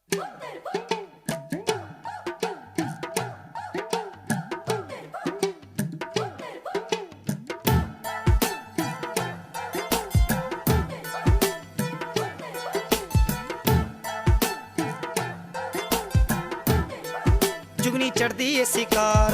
जुगनी चढ़दी ए शिकार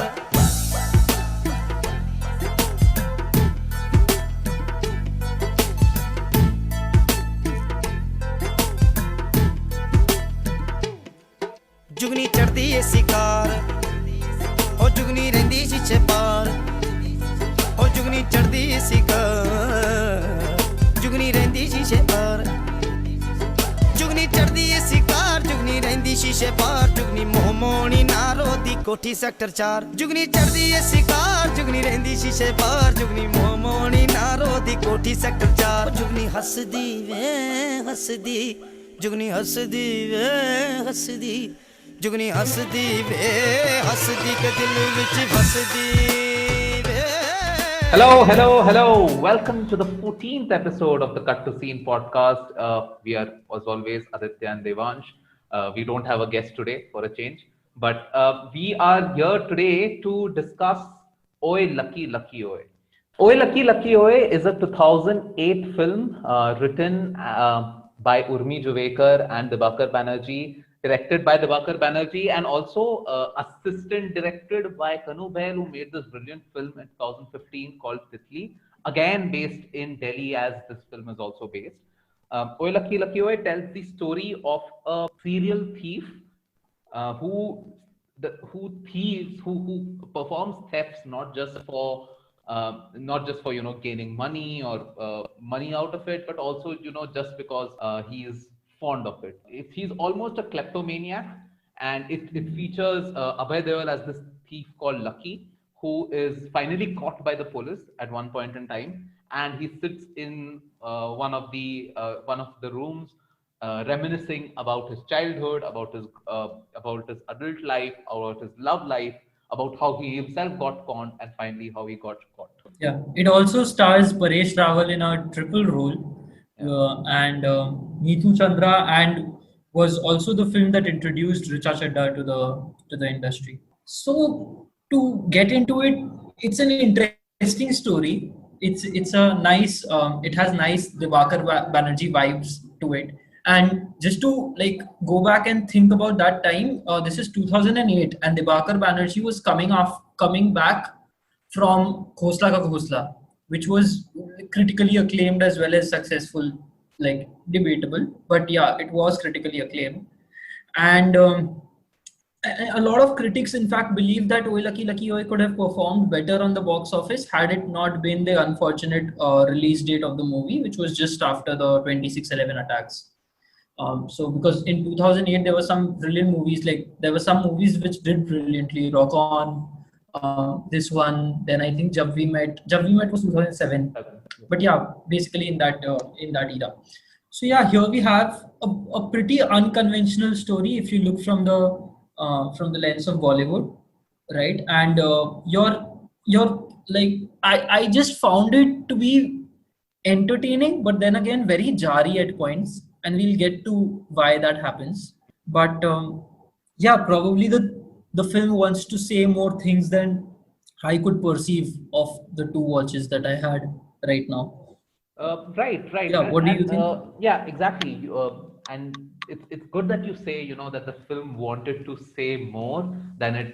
जुगनी चढ़दी ए शिकार ओ जुगनी रहिंदी शीशे पार ओ जुगनी चढ़दी ए शिकार जुगनी रहिंदी शीशे पार जुगनी चढ़दी ए शिकार जुगनी रहिंदी शीशे पार जुगनी मोहमोनी नारो दी कोठी सेक्टर 4 जुगनी चढ़दी ए शिकार जुगनी रहिंदी शीशे पार जुगनी मोहमोनी नारो दी कोठी सेक्टर 4 जुगनी हसदी वे हसदी जुगनी हसदी वे हसदी जुगनी हसदी वे हसदी के दिल विच फसदी वे Hello. Welcome to the 14th episode of the Cut to Scene podcast. We are, as always, Aditya and Devansh. We don't have a guest today for a change, but we are here today to discuss Oye Lucky, Lucky Oye. Oye Lucky, Lucky Oye is a 2008 film written by Urmi Juvekar and Dibakar Banerjee, directed by Dibakar Banerjee, and also assistant directed by Kanu Behl, who made this brilliant film in 2015 called Titli, again based in Delhi, as this film is also based. Oye Lucky, Lucky Oye tells the story of a serial thief who performs thefts not just for gaining money or money out of it, but also just because he is fond of it. He's almost a kleptomaniac, and it features Abhay Deol as this thief called Lucky, who is finally caught by the police at one point in time, and he sits in one of the rooms, reminiscing about his childhood, about his adult life, about his love life, about how he himself got conned, and finally how he got caught. Yeah, it also stars Paresh Rawal in a triple role. And Neetu Chandra, and was also the film that introduced Richa Chadda to the industry. So to get into it, it's an interesting story. It's a nice it has nice Dibakar Banerjee vibes to it. And just to go back and think about that time, this is 2008, and Dibakar Banerjee was coming back from Khosla Ka Khosla, which was critically acclaimed as well as successful, debatable, but yeah, it was critically acclaimed. And a lot of critics in fact believe that Oye Lucky, Lucky Oye could have performed better on the box office had it not been the unfortunate release date of the movie, which was just after the 26/11 attacks. So because in 2008 there were some brilliant movies, there were some movies which did brilliantly, Rock On, this one, then I think Jab We Met was 2007, but yeah, basically in that era. So yeah, here we have a pretty unconventional story if you look from the lens of Bollywood, right? And I just found it to be entertaining, but then again very jarry at points, and we'll get to why that happens. But yeah, probably the film wants to say more things than I could perceive of the two watches that I had right now. Right. Yeah, what do you think? Yeah, exactly. And it's good that you say, that the film wanted to say more than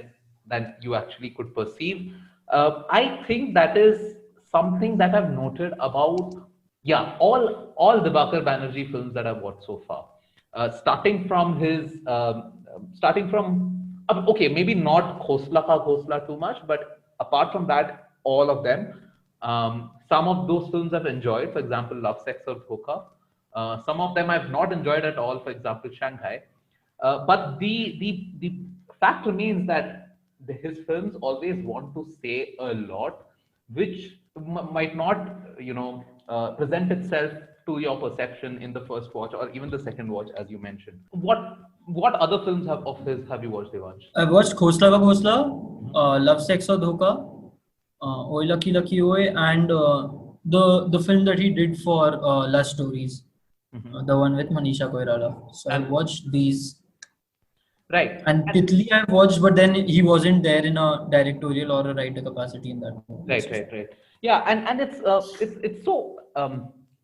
you actually could perceive. I think that is something that I've noted about, all Dibakar Banerjee films that I've watched so far. Starting from okay, maybe not Khosla Ka Khosla too much, but apart from that, all of them. Some of those films I've enjoyed, for example, Love, Sex or Dhoka. Some of them I've not enjoyed at all, for example, Shanghai. But the fact remains that his films always want to say a lot, which might not, present itself to your perception in the first watch or even the second watch, as you mentioned. What other films of his have you watched, Devansh? I've watched Khosla Ka Khosla, Love, Sex or Dhoka, Oye Lucky, Lucky Oye, and the film that he did for Lust Stories, the one with Manisha Koirala. So I've watched these. Right. And Titli I watched, but then he wasn't there in a directorial or a writer capacity in that movie. Right. Yeah, and it's so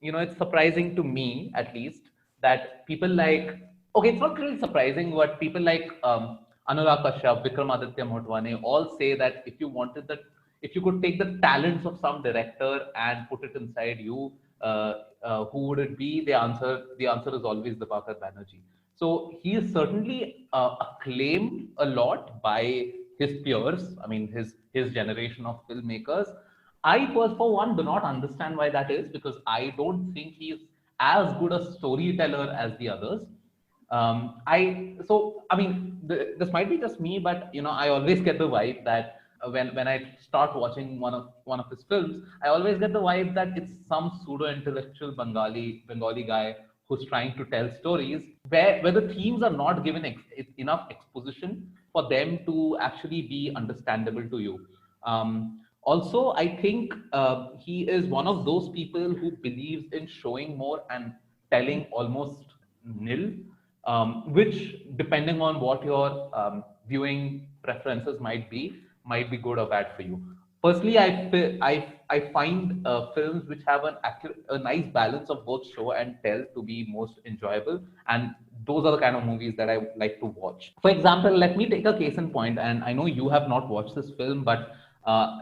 it's surprising to me at least that people like, okay, it's not really surprising, but people like Anurag Kashyap, Vikramaditya Motwane all say that if you could take the talents of some director and put it inside you, who would it be? The answer is always Dibakar Banerjee. So he is certainly acclaimed a lot by his peers. I mean, his generation of filmmakers. For one, do not understand why that is, because I don't think he's as good a storyteller as the others. This might be just me, but I always get the vibe that when I start watching one of his films, I always get the vibe that it's some pseudo intellectual Bengali guy who's trying to tell stories where the themes are not given enough exposition for them to actually be understandable to you. Also, I think he is one of those people who believes in showing more and telling almost nil, which, depending on what your viewing preferences might be good or bad for you. Personally, I find films which have a nice balance of both show and tell to be most enjoyable, and those are the kind of movies that I like to watch. For example, let me take a case in point, and I know you have not watched this film, but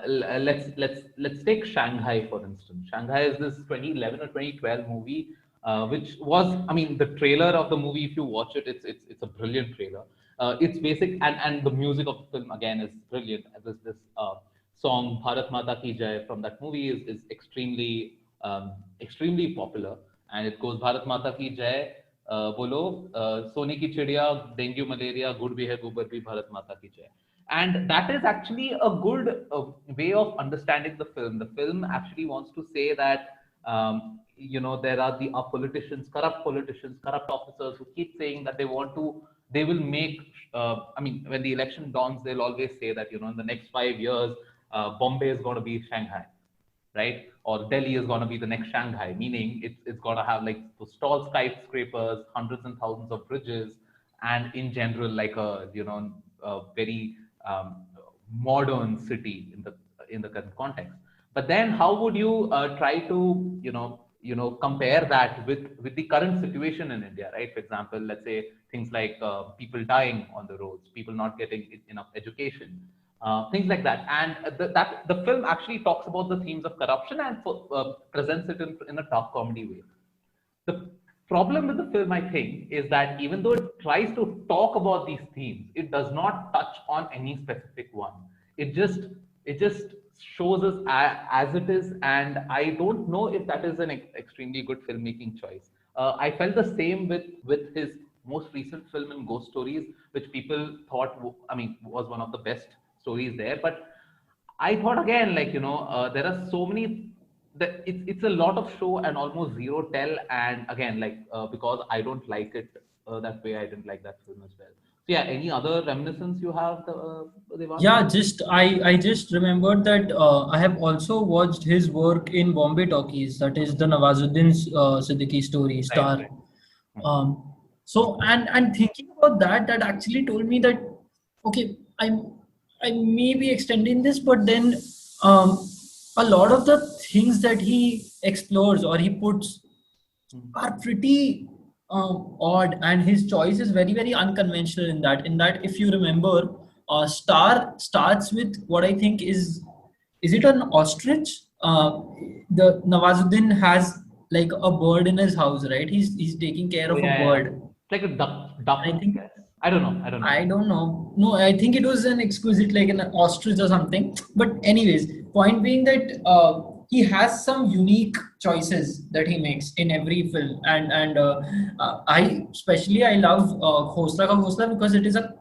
let's take Shanghai for instance. Shanghai is this 2011 or 2012 movie, which was, I mean, the trailer of the movie. If you watch it, it's a brilliant trailer. It's basic, and the music of the film again is brilliant. This song Bharat Mata Ki Jai from that movie is extremely popular, and it goes Bharat Mata Ki Jai, bolo, Sone ki chidiya, dengue malaria, good bhi hai gobar bhi, Bharat Mata Ki Jai. And that is actually a good way of understanding the film. The film actually wants to say that there are politicians, corrupt officers who keep saying that they will make. When the election dawns, they'll always say that in the next 5 years, Bombay is going to be Shanghai, right? Or Delhi is going to be the next Shanghai, meaning it's going to have like those tall skyscrapers, hundreds and thousands of bridges, and in general, like a very modern city in the current context. But then, how would you try to compare that with the current situation in India, right? For example, let's say things like people dying on the roads, people not getting enough education, things like that. And the film actually talks about the themes of corruption and presents it in a dark comedy way. The problem with the film, I think, is that even though it tries to talk about these themes, it does not touch on any specific one. It just shows us as it is, and I don't know if that is an extremely good filmmaking choice. I felt the same with his most recent film in Ghost Stories, which people thought, was one of the best stories there. But I thought again, there are so many. It's a lot of show and almost zero tell. And again, because I don't like it that way, I didn't like that film as well. So yeah, any other reminiscence you have, Devang? Yeah, I just remembered that I have also watched his work in Bombay Talkies, that is the Nawazuddin Siddiqui story, Star. Right. So and thinking about that actually told me that okay, I may be extending this, but then a lot of the things that he explores or he puts are pretty odd, and his choice is very, very unconventional in that if you remember, Star starts with what I think is it an ostrich? The Nawazuddin has like a bird in his house, right? He's taking care of a bird. It's like a duck. I think. I don't know. I don't know. No, I think it was an exquisite, like an ostrich or something. But anyways, point being that he has some unique choices that he makes in every film, and I love Khosla Ka Khosla because it is a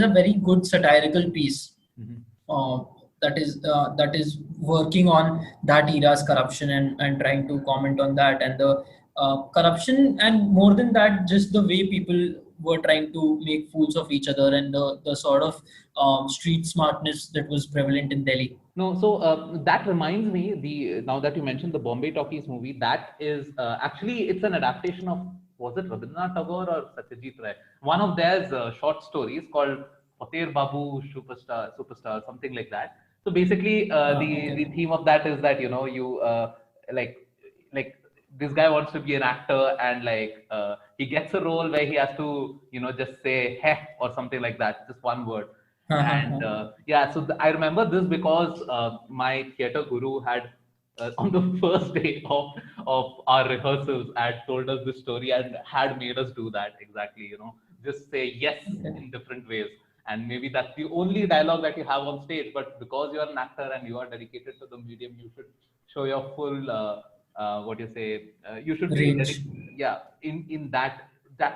very good satirical piece. That is working on that era's corruption and trying to comment on that and the corruption, and more than that, just the way people were trying to make fools of each other, and the sort of street smartness that was prevalent in Delhi. No, so that reminds me, now that you mentioned the Bombay Talkies movie, that is actually, it's an adaptation of was it Rabindranath Tagore or Satyajit Ray? One of their short stories called Pater Babu Superstar, something like that. So basically, the theme of that is that you like like this guy wants to be an actor, and he gets a role where he has to just say heh or something like that, just one word. And yeah, so I remember this because my theater guru had on the first day of our rehearsals had told us this story and had made us do that exactly, just say yes in different ways. And maybe that's the only dialogue that you have on stage, but because you're an actor and you are dedicated to the medium, you should show your full what you say you should be Range. yeah, in that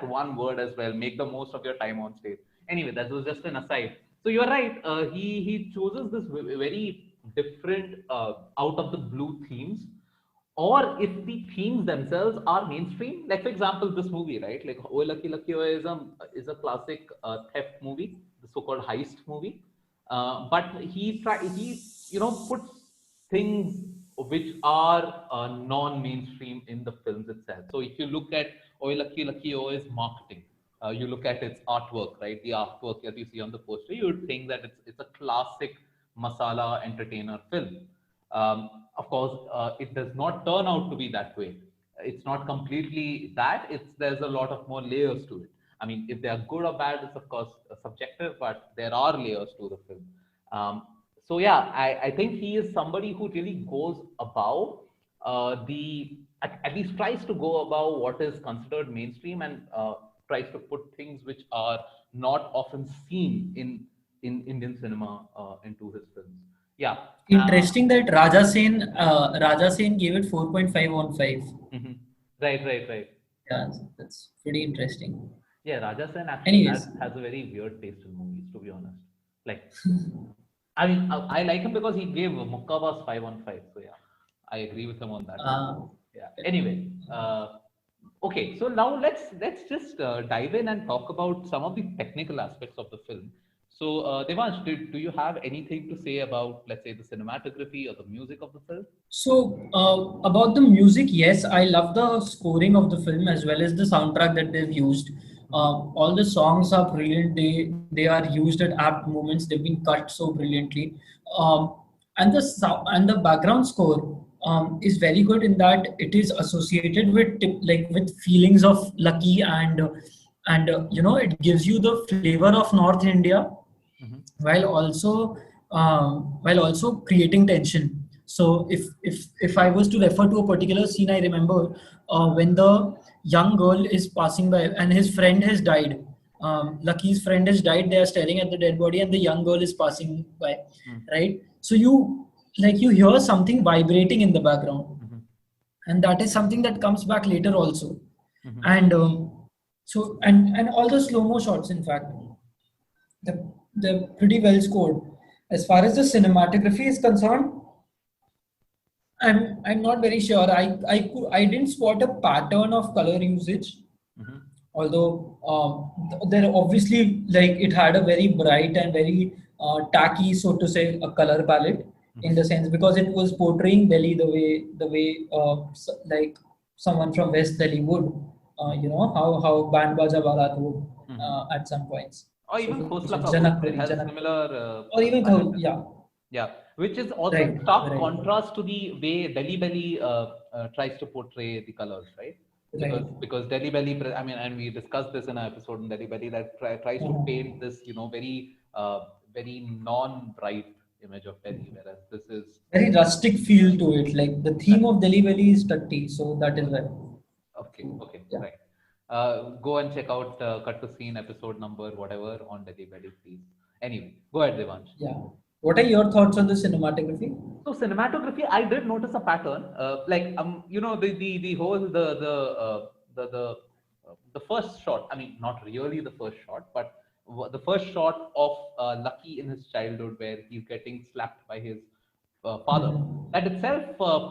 one word as well. Make the most of your time on stage. Anyway, that was just an aside. So you're right. He chooses this very different out of the blue themes, or if the themes themselves are mainstream. Like for example, this movie, right? Like Oye Lucky Lucky Oye is a classic theft movie, the so-called heist movie. But he puts things which are non-mainstream in the films itself. So if you look at Oye Lucky Lucky Oye's marketing, you look at its artwork, right? The artwork that you see on the poster, you would think that it's a classic masala entertainer film. Of course, it does not turn out to be that way. It's not completely that. There's a lot of more layers to it. I mean, if they are good or bad, it's of course subjective, but there are layers to the film. So yeah, I think he is somebody who really goes above at least tries to go above what is considered mainstream, and tries to put things which are not often seen in Indian cinema into his films. Yeah. Interesting that Raja Sen gave it 4.5 on 5. Mhm. Right. Yeah, that's pretty interesting. Yeah, Raja Sen actually Anyways, has a very weird taste in movies, to be honest. Like, I mean, I like him because he gave Mukkabas 5 on 5. So yeah, I agree with him on that. Yeah. Anyway, okay. So now let's just dive in and talk about some of the technical aspects of the film. So Devansh, do you have anything to say about, let's say, the cinematography or the music of the film? so about the music, yes, I love the scoring of the film as well as the soundtrack that they've used. All the songs are brilliant. They are used at apt moments. They've been cut so brilliantly, and the background score is very good in that it is associated with with feelings of Lucky, and it gives you the flavor of North India Mm-hmm. while also creating tension. So if I was to refer to a particular scene, I remember when the young girl is passing by and his friend has died. Lucky's friend has died. They are staring at the dead body, and the young girl is passing by, right? So you hear something vibrating in the background, Mm-hmm. and that is something that comes back later also. Mm-hmm. And and all the slow mo shots, in fact, they're pretty well scored. As far as the cinematography is concerned, I'm not very sure. I didn't spot a pattern of color usage, Mm-hmm. although there obviously, like, it had a very bright and very tacky, so to say, a color palette, in the sense, because it was portraying Delhi the way like someone from West Delhi would, how Band Baja Barat would at some points. Or So even so Khosla Kabul, it Janakpuri, has a Janakpuri, similar or even pattern. yeah, Yeah, which is also right, in stark right, contrast to the way Delhi Belly tries to portray the colors, right? right. Because Delhi Belly, I mean, and we discussed this in an episode on Delhi Belly, that tries to paint this, very very non-bright image of Delhi, whereas this is Very rustic feel to it. Like the theme of Delhi Valley is Tatti, so that is why. okay, Yeah, right. Go and check out Cut to Scene episode number whatever on Delhi Belly, please. Anyway, go ahead, Devansh. yeah. What are your thoughts on the cinematography? So cinematography, I did notice a pattern. The whole the first shot. I mean, not really the first shot, but the first shot of Lucky in his childhood, where he's getting slapped by his father. That itself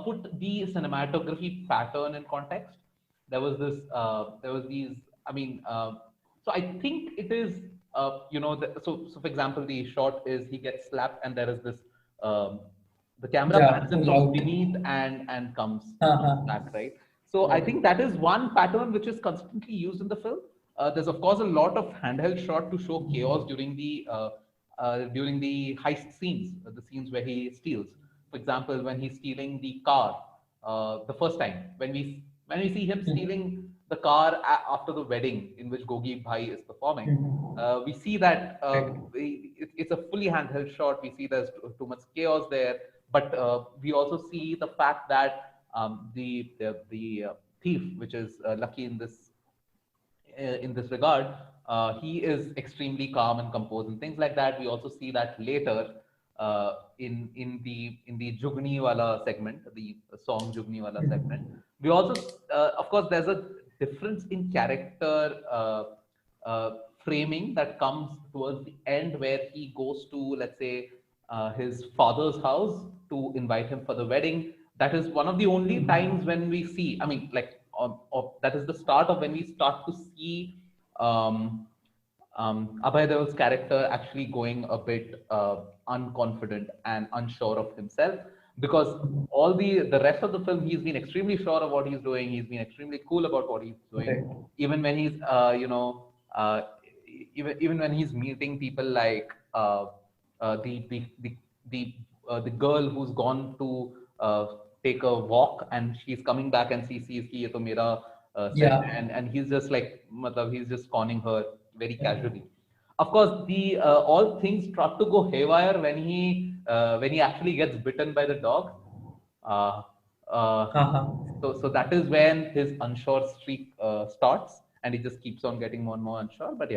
put the cinematography pattern in context. There was these. I mean, so I think it is. So for example, the shot is he gets slapped, and there is this. Um, the camera Yeah, pans in pull from out. beneath and comes Uh-huh. back, right? So I think that is one pattern which is constantly used in the film. There's of course a lot of handheld shot to show chaos during the heist scenes, the scenes where he steals. For example, when he's stealing the car the first time, when we see him stealing the car after the wedding in which Gogi Bhai is performing, we see that it's a fully handheld shot. We see there's too much chaos there, but we also see the fact that the thief, which is Lucky in this regard, he is extremely calm and composed and things like that. We also see that later in the Jugni wala segment, the song Jugni wala segment. We also, of course, there's a difference in character framing that comes towards the end, where he goes to, let's say, his father's house to invite him for the wedding. That is one of the only times when we see, I mean, like, that is the start of when we start to see Abhay Deol's character actually going a bit unconfident and unsure of himself, because all the rest of the film he's been extremely sure of what he's doing. He's been extremely cool about what he's doing, even when he's even when he's meeting people like the girl who's gone to take a walk, and she's coming back and she sees ki ye to mera set, and he's just like, he's just conning her very casually. Of course, the all things start to go haywire when he actually gets bitten by the dog. So that is when his unsure streak starts, and he just keeps on getting more and more unsure. But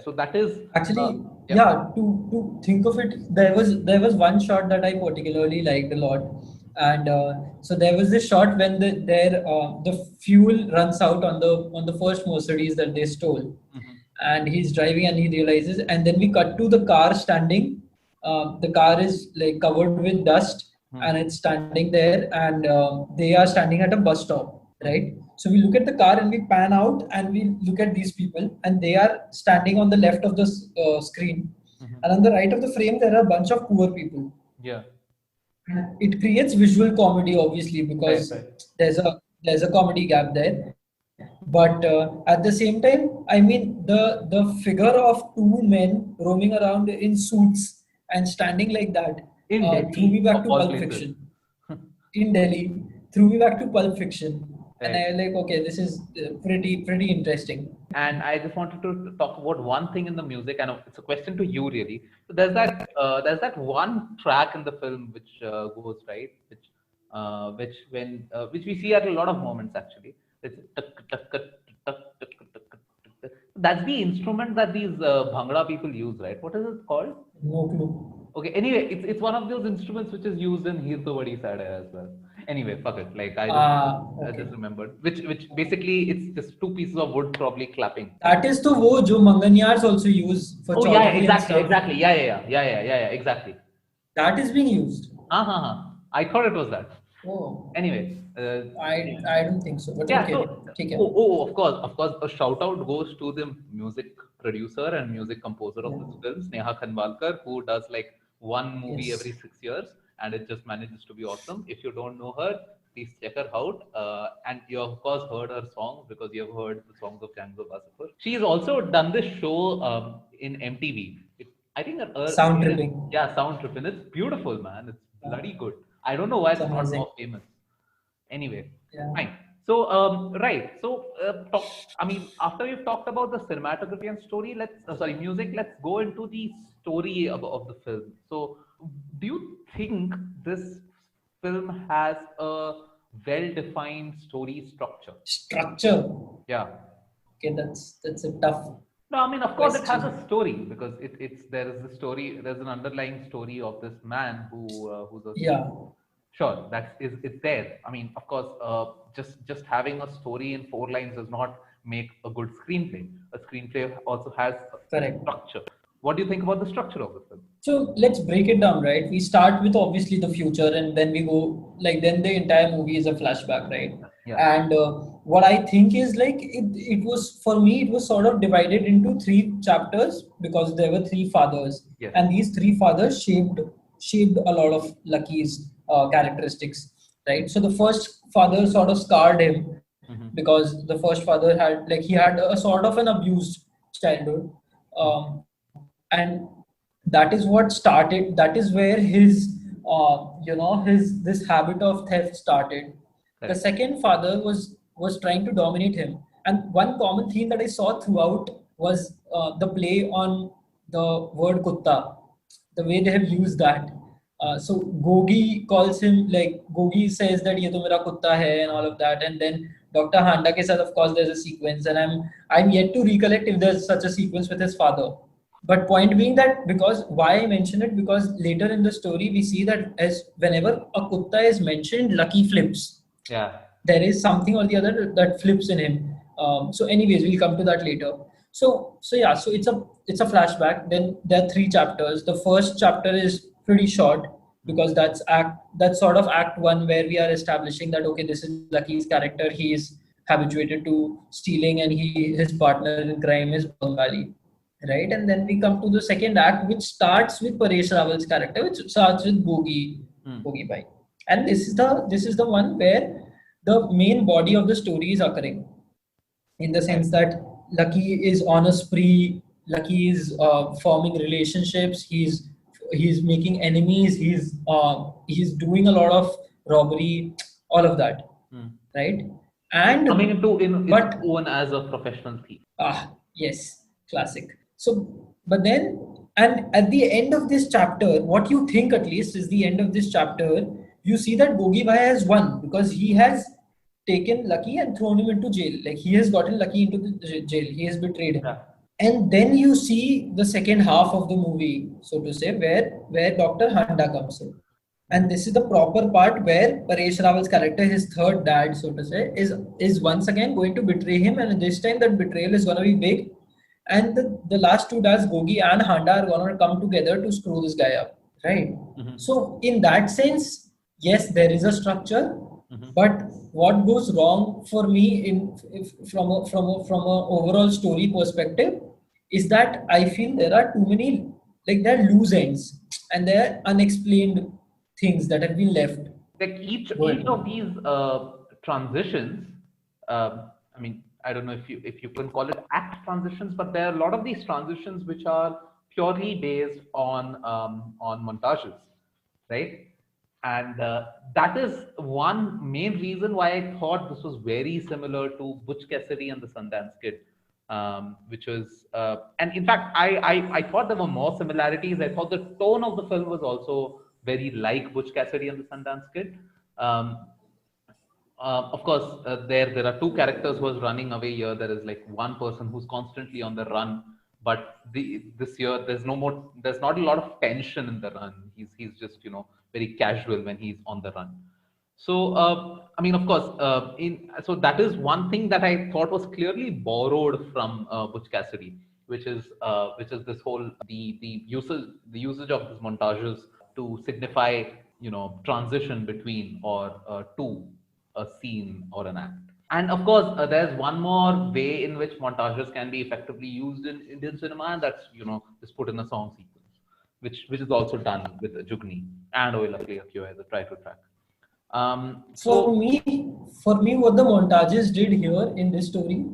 so that is actually to think of it, there was one shot that I particularly liked a lot, and so there was this shot when the fuel runs out on the first Mercedes that they stole, and he's driving and he realizes, and then we cut to the car standing. The car is like covered with dust, and it's standing there, and they are standing at a bus stop, right? So we look at the car and we pan out and we look at these people, and they are standing on the left of the screen, and on the right of the frame there are a bunch of poor people. Yeah. It creates visual comedy, obviously, because there's a comedy gap there. But at the same time, I mean, the figure of two men roaming around in suits and standing like that threw me back to Pulp Fiction. In Delhi, threw me back to Pulp Fiction. And I was like, okay, this is pretty interesting. And I just wanted to talk about one thing in the music, and it's a question to you, really. So there's that one track in the film which goes right, which we see at a lot of moments actually. It's that's the instrument that these Bhangra people use, right? What is it called? No clue. Okay. Anyway, it's one of those instruments which is used in Heer To Badi Sad Hai as well. Anyway, fuck it. Like I just remembered. Which basically it's just two pieces of wood probably clapping. That is the wo jo Manganyars also use for. Oh yeah, exactly. Yeah, exactly. That is being used. I thought it was that. Oh. Anyway. I don't think so. But okay. Of course. A shout out goes to the music producer and music composer of this film, Sneha Khanwalkar, who does like one movie every 6 years, and it just manages to be awesome. If you don't know her, please check her out. And you of course heard her songs because you have heard the songs of Gangs of Wasseypur. She's also done this show in MTV. I think Sound Tripping. Yeah, Sound Tripping. It's beautiful, man. It's bloody good. I don't know why it's not more famous. Anyway, fine. So, right. So, after we've talked about the cinematography and story, music, let's go into the story of the film. So, do you think this film has a well-defined story structure? Structure? Yeah. Okay, that's a tough. No, I mean, of course, it has a story because there is a story. There's an underlying story of this man who's a Sure, it's there. I mean, of course, just having a story in 4 lines does not make a good screenplay. A screenplay also has a structure. What do you think about the structure of the film? So let's break it down, right? We start with obviously the future, and then we go then the entire movie is a flashback, right? Yeah. And what I think is it was, for me, it was sort of divided into 3 chapters because there were 3 fathers, and these 3 fathers shaped a lot of Lucky's characteristics. right? So the first father sort of scarred him because the first father he had a sort of an abused childhood, and that is what started. That is where his his this habit of theft started. The Correct. second father was trying to dominate him, and one common theme that I saw throughout was the play on the word kutta, the way they have used that. So Gogi calls him, like Gogi says that ye to mera kutta hai and all of that, and then Dr. Handa ke sath, of course, there's a sequence, and I'm yet to recollect if there's such a sequence with his father. But point being that, because why I mention it, because later in the story we see that as whenever a kutta is mentioned, Lucky flips. Yeah. There is something or the other that flips in him. So anyways, we'll come to that later. So yeah, so it's a flashback. Then there are three chapters. The first chapter is pretty short because that's sort of act one, where we are establishing that okay, this is Lucky's character. He is habituated to stealing, and his partner in crime is Bengali, right? And then we come to the second act, which starts with Paresh Rawal's character, which starts with Bogi Bhai, and this is the one where the main body of the story is occurring, in the sense that Lucky is on a spree. Lucky is forming relationships. He's making enemies. He's doing a lot of robbery, all of that, right? And Coming into but its own as a professional thief. yes, classic. So, but then, and at the end of this chapter, what you think at least is the end of this chapter, you see that Bogi Bhai has won because he has taken Lucky and thrown him into jail. Like he has gotten Lucky into the jail. He has betrayed him. Yeah. And then you see the second half of the movie, so to say, where Dr. Handa comes in. And this is the proper part where Paresh Rawal's character, his third dad, so to say, is once again going to betray him, and this time that betrayal is going to be big. And the last two dads, Gogi and Handa, are going to come together to screw this guy up, right? So in that sense, yes, there is a structure, but what goes wrong for me from a overall story perspective is that I feel there are too many, like there are loose ends and there are unexplained things that have been left. Like each Good. of these transitions, I mean, I don't know if you can call it act transitions, but there are a lot of these transitions which are purely based on montages, right? And that is one main reason why I thought this was very similar to Butch Cassidy and the Sundance Kid, which was, and in fact, I thought there were more similarities. I thought the tone of the film was also very like Butch Cassidy and the Sundance Kid. Of course, there are two characters who are running away here. There is like one person who's constantly on the run, but this year there's not a lot of tension in the run. He's just very casual when he's on the run. So I mean, of course, so that is one thing that I thought was clearly borrowed from Butch Cassidy, which is this whole the usage of these montages to signify transition between or to a scene or an act. And of course, there's one more way in which montages can be effectively used in Indian cinema, and that's just put in a song sequence, which is also done with Jugni and Oye Lucky as a title track. For me, what the montages did here in this story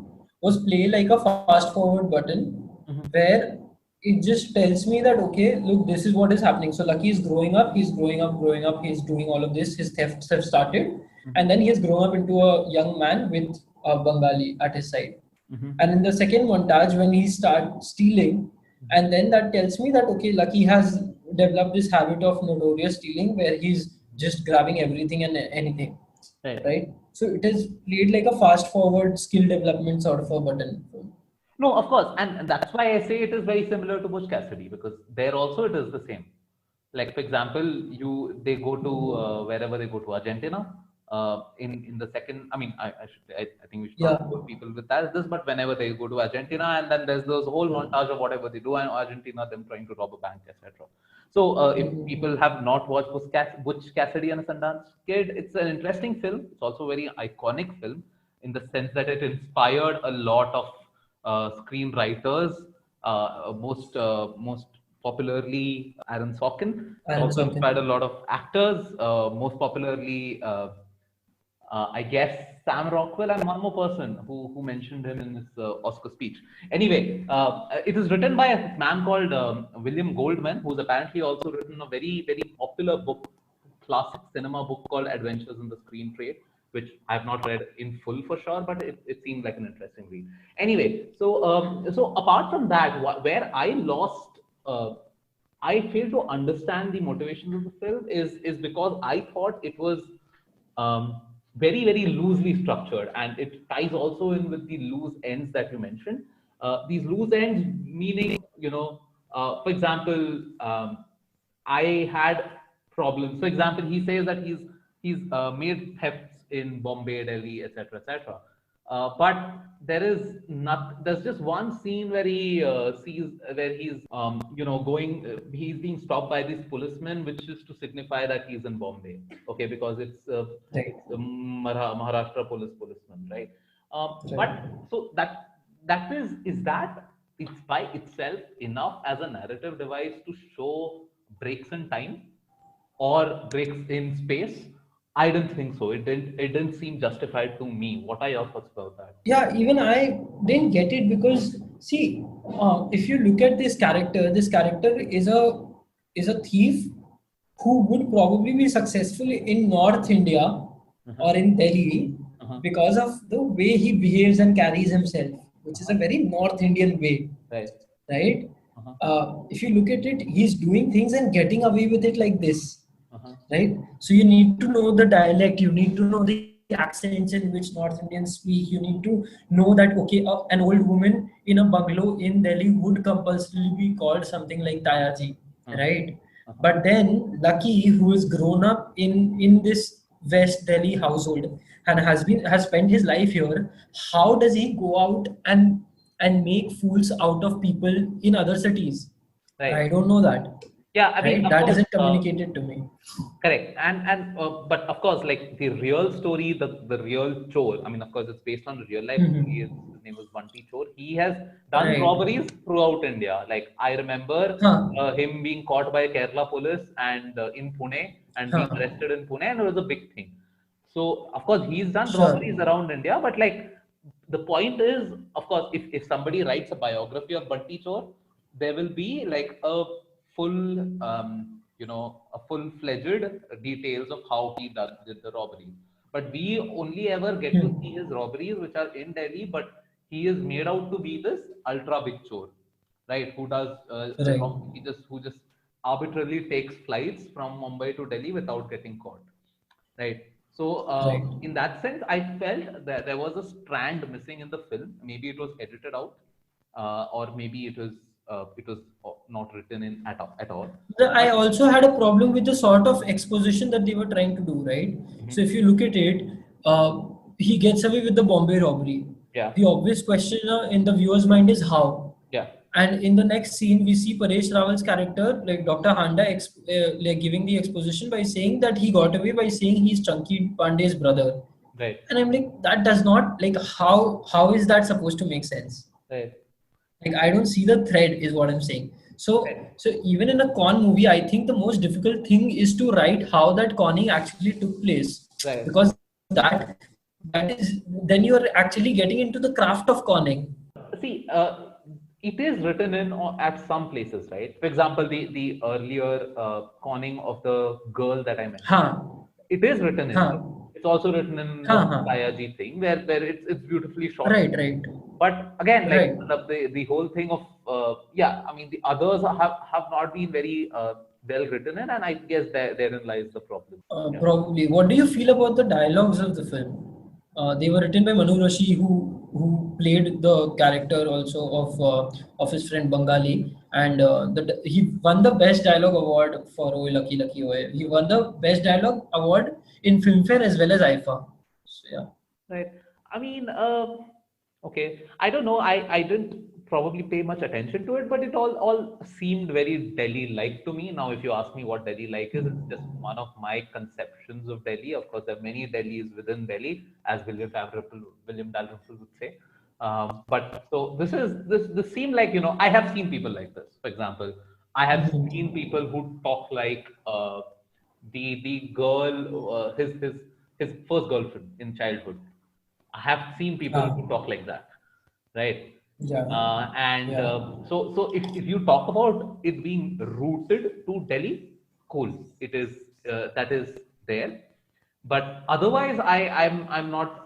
was play like a fast forward button, where it just tells me that okay, look, this is what is happening. So Lucky is growing up, he's growing up, he's doing all of this. His thefts have started, and then he has grown up into a young man with a Bengali at his side. And in the second montage, when he starts stealing, and then that tells me that okay, Lucky has developed this habit of notorious stealing, where he's just grabbing everything and anything, right? So it is played like a fast forward skill development sort of a button. No, of course, and that's why I say it is very similar to Butch Cassidy, because there also it is the same. Like for example, they go to wherever they go to Argentina. In the second, I mean, I think we should not put people with this, but whenever they go to Argentina, and then there's this whole montage of whatever they do in Argentina, them trying to rob a bank, etc. So if people have not watched Butch Cassidy and a Sundance Kid, it's an interesting film. It's also a very iconic film in the sense that it inspired a lot of screenwriters, most popularly Aaron Sorkin. It also inspired a lot of actors, most popularly I guess Sam Rockwell and one more person who mentioned him in his Oscar speech. Anyway, it is written by a man called William Goldman, who's apparently also written a very, very popular book, classic cinema book called Adventures in the Screen Trade, which I have not read in full for sure, but it seemed like an interesting read. Anyway, so apart from that, where I lost, I failed to understand the motivations of the film is because I thought it was very, very loosely structured, and it ties also in with the loose ends that you mentioned. These loose ends meaning, for example, I had problems. For example, he says that he's made thefts in Bombay, Delhi, etc., etc. But there is not. There's just one scene where he sees where he's going. He's being stopped by these policemen, which is to signify that he's in Bombay. Okay, because it's Maharashtra policeman, right? But so that is that it's by itself enough as a narrative device to show breaks in time or breaks in space? I didn't think so. It didn't seem justified to me. What are your thoughts about that? Yeah, even I didn't get it because see, if you look at this character is a thief who would probably be successful in North India or in Delhi because of the way he behaves and carries himself, which is a very North Indian way, Right. right? If you look at it, he's doing things and getting away with it like this, right? So you need to know the dialect, you need to know the accents in which North Indians speak, you need to know that okay, an old woman in a bungalow in Delhi would compulsorily be called something like Tayaji, right? But then Lucky, who has grown up in this West Delhi household and has spent his life here, how does he go out and make fools out of people in other cities? Right. I don't know that. Yeah, I mean, Right? of That course, isn't communicated to me. correct. And but of course, like the real story, the real Chor. I mean, of course, it's based on a real life. His name was Bunty Chor. He has done Right. robberies throughout India. Like I remember him being caught by Kerala police and in Pune and being arrested in Pune, and it was a big thing. So of course, he's done robberies around India, but like the point is, of course, if somebody writes a biography of Bunty Chor, there will be like a full a full-fledged details of how he did the robberies. But we only ever get to see his robberies, which are in Delhi, but he is made out to be this ultra big chore, right? Who does who just arbitrarily takes flights from Mumbai to Delhi without getting caught, right? So in that sense, I felt that there was a strand missing in the film. Maybe it was edited out, or maybe it was not written in at all. I also had a problem with the sort of exposition that they were trying to do, right? So if you look at it, he gets away with the Bombay robbery. Yeah. The obvious question in the viewer's mind is how. Yeah. And in the next scene, we see Paresh Rawal's character, like Dr. Handa, like giving the exposition by saying that he got away by saying he's Chunky Pandey's brother. Right. And I'm like, that does not, like, how is that supposed to make sense? Right. Like, I don't see the thread is what I'm saying. So even in a con movie, I think the most difficult thing is to write how that conning actually took place. Right. Because that is, then you're actually getting into the craft of conning. See, it is written in at some places, right? For example, the earlier conning of the girl that I mentioned, it is written in. It's also written in the Tayaji thing, where it's beautifully shot. Right. But again, like the whole thing of I mean, the others have not been very well written in, and I guess therein lies the problem. Probably. What do you feel about the dialogues of the film? They were written by Manu Rashi, who played the character also of his friend Bengali, and he won the best dialogue award for Oye Lucky Lucky Oye. He won the best dialogue award in Filmfare as well as IFA. So, yeah. Right. I mean, okay. I don't know. I didn't probably pay much attention to it, but it all seemed very Delhi-like to me. Now, if you ask me what Delhi-like is, it's just one of my conceptions of Delhi. Of course, there are many Delhis within Delhi, as William Dalrymple would say. But so this seemed like, I have seen people like this. For example, I have seen people who talk like the girl, his his first girlfriend in childhood. I have seen people who talk like that, right? Yeah. And Yeah. so if you talk about it being rooted to Delhi, cool. It is that is there, but otherwise, I'm not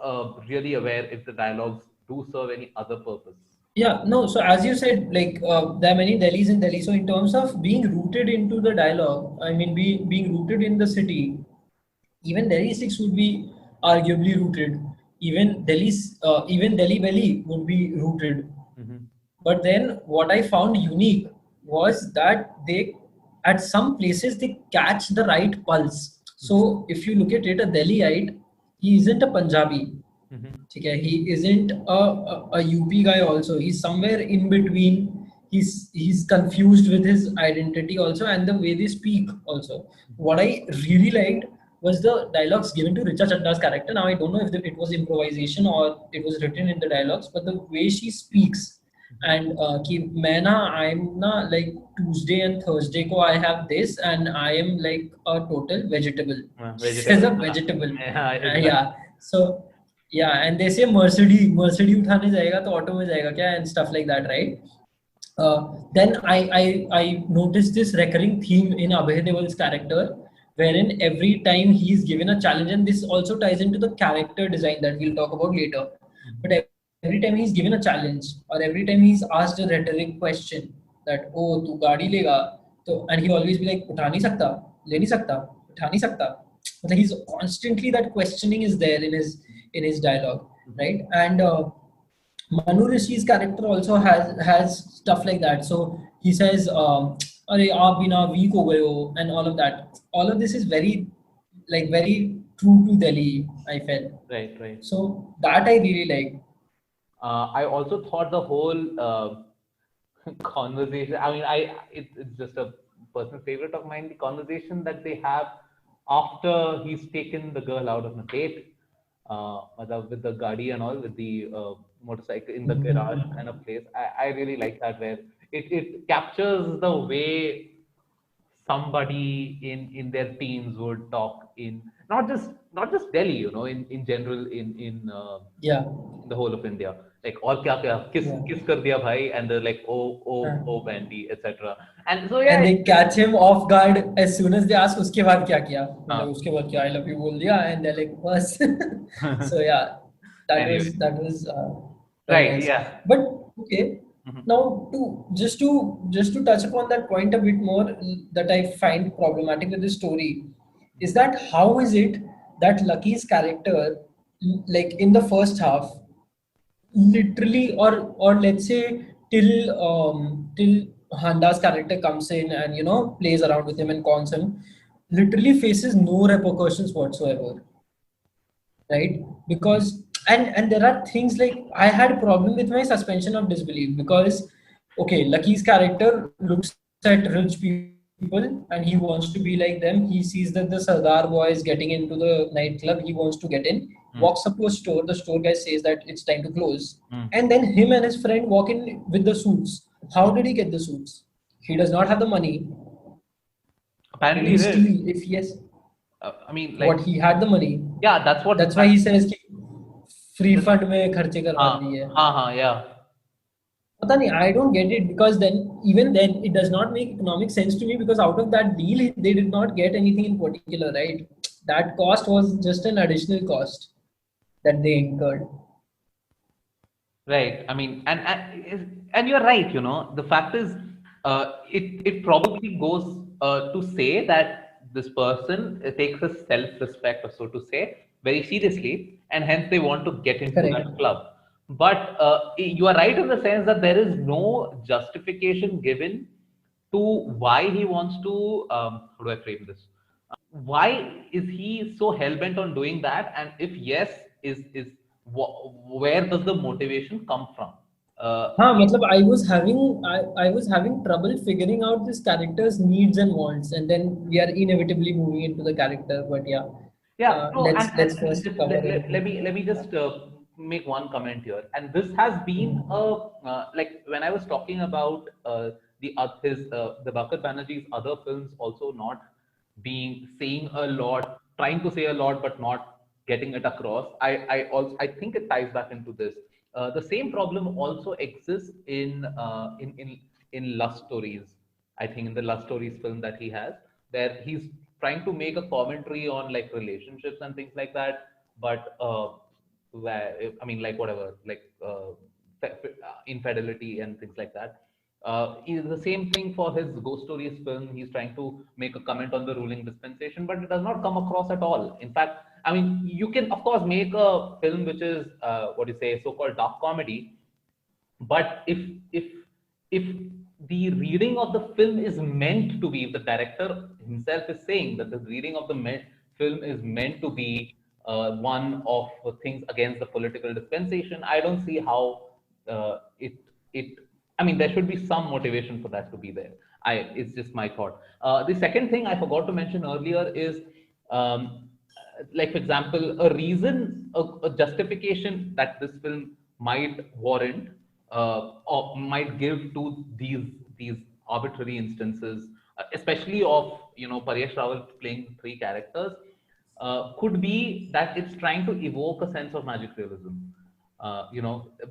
really aware if the dialogues do serve any other purpose. Yeah, no, so as you said, like there are many Delhis in Delhi. So in terms of being rooted into the dialogue, I mean, being rooted in the city, even Delhi 6 would be arguably rooted. Even Delhi Belly would be rooted. Mm-hmm. But then what I found unique was that they, at some places, they catch the right pulse. So if you look at it, a Delhiite, he isn't a Punjabi. Mm-hmm. ठीक है, he isn't a UP guy also. He's somewhere in between. He's confused with his identity also, and the way they speak also. What I really liked was the dialogues given to Richa Chadda's character. Now I don't know if it was improvisation or it was written in the dialogues, but the way she speaks and कि मैं ना I'm ना like Tuesday and Thursday को I have this and I am like a total vegetable. She says a vegetable. Yeah, exactly. Yeah. So yeah, and they say Mercedes उठाने जाएगा तो auto में जाएगा क्या and stuff like that, right? Then I noticed this recurring theme in Abhay Deol's character, wherein every time he is given a challenge, and this also ties into the character design that we'll talk about later. But every time he's given a challenge, or every time he's asked a rhetoric question that oh तू गाड़ी लेगा तो, and he always be like उठा नहीं सकता, ले नहीं सकता, उठा नहीं सकता. But he's constantly, that questioning is there in his dialogue, right? And Manu Rishi's character also has stuff like that. So he says, "अरे आप बिना weak हो गए हो," and all of that. All of this is very true to Delhi, I felt. Right. So that I really like. I also thought the whole conversation. I mean, it's just a personal favorite of mine. The conversation that they have after he's taken the girl out of the date, with the gadi and all, with the motorcycle in the garage kind of place. I really like that, where it captures the way somebody in their teens would talk in not just Delhi, in general in Yeah. the whole of India. Like और क्या क्या किस कर दिया भाई, and they're like oh Bandy, etc. And so yeah, And they catch him off guard as soon as they ask उसके बाद क्या किया, मतलब उसके बाद क्या I love you बोल दिया, and they're like बस. So yeah, that Anyway. was Right, nice. yeah. But okay, now just to touch upon that point a bit more, that I find problematic with this story is that how is it that Lucky's character, like in the first half, literally, or let's say till Handa's character comes in and plays around with him and cons him, literally faces no repercussions whatsoever, right? Because and there are things like I had a problem with my suspension of disbelief, because okay, Lucky's character looks at rich people and he wants to be like them. He sees that the Sardar boy is getting into the nightclub, he wants to get in, walks up to a store, the store guy says that it's time to close, and then him and his friend walk in with the suits. How did he get the suits? He does not have the money. Apparently Did he he did. steal? If yes, I mean, like, what, he had the money? yeah, that's why he says कि free fund में खर्चे करवा दिए. yeah. पता नहीं, I don't get it, because even then it does not make economic sense to me, because out of that deal they did not get anything in particular, right? That cost was just an additional cost that they incurred. Right. I mean, and you're right. The fact is, it probably goes to say that this person takes his self-respect, or so to say, very seriously, and hence they want to get into Correct. that club. But you are right in the sense that there is no justification given to why he wants to. How do I frame this? Why is he so hell-bent on doing that? And if yes, where does the motivation come from? मतलब I was having trouble figuring out this character's needs and wants, and then we are inevitably moving into the character. But yeah, let's first cover it. Let me just make one comment here, and this has been like when I was talking about Dibakar Banerjee's other films also not saying a lot, trying to say a lot, but not getting it across. I think it ties back into this. The same problem also exists in Lust Stories. I think in the Lust Stories film that he has, there he's trying to make a commentary on like relationships and things like that. But I mean, like whatever, like infidelity and things like that. The same thing for his Ghost Stories film. He's trying to make a comment on the ruling dispensation, but it does not come across at all. In fact, I mean, you can of course make a film which is what do you say, so-called dark comedy, but if the reading of the film is meant to be, if the director himself is saying that the reading of the film is meant to be one of things against the political dispensation, I don't see how it I mean, there should be some motivation for that to be there. It's just my thought. The second thing I forgot to mention earlier is, like for example, a reason, a justification that this film might warrant or might give to these arbitrary instances, especially of Paresh Rawal playing three characters, could be that it's trying to evoke a sense of magic realism.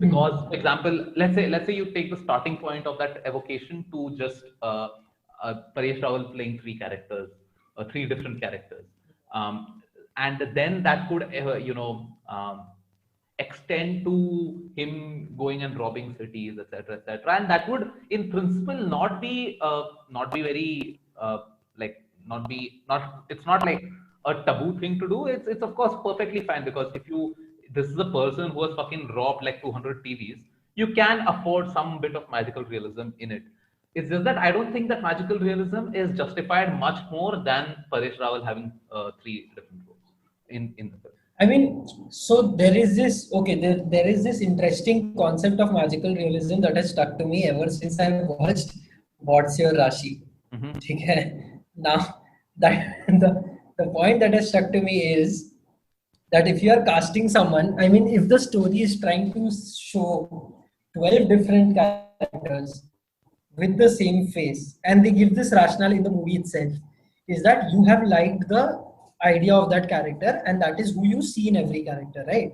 Because for example, let's say you take the starting point of that evocation to just Paresh Rawal playing three characters, three different characters, and then that could extend to him going and robbing cities, etc., etc., and that would, in principle, not be very like not it's not like a taboo thing to do. It's of course perfectly fine, because if this is a person who has fucking robbed like 200 TVs, you can afford some bit of magical realism in it. It's just that I don't think that magical realism is justified much more than Paresh Rawal having three different roles in the film. I mean, so there is this, okay, there is this interesting concept of magical realism that has stuck to me ever since I watched What's Your Rashi. Okay? Now, that the point that has stuck to me is that if you are casting someone, I mean, if the story is trying to show 12 different characters with the same face, and they give this rationale in the movie itself, is that you have liked the idea of that character, and that is who you see in every character, right?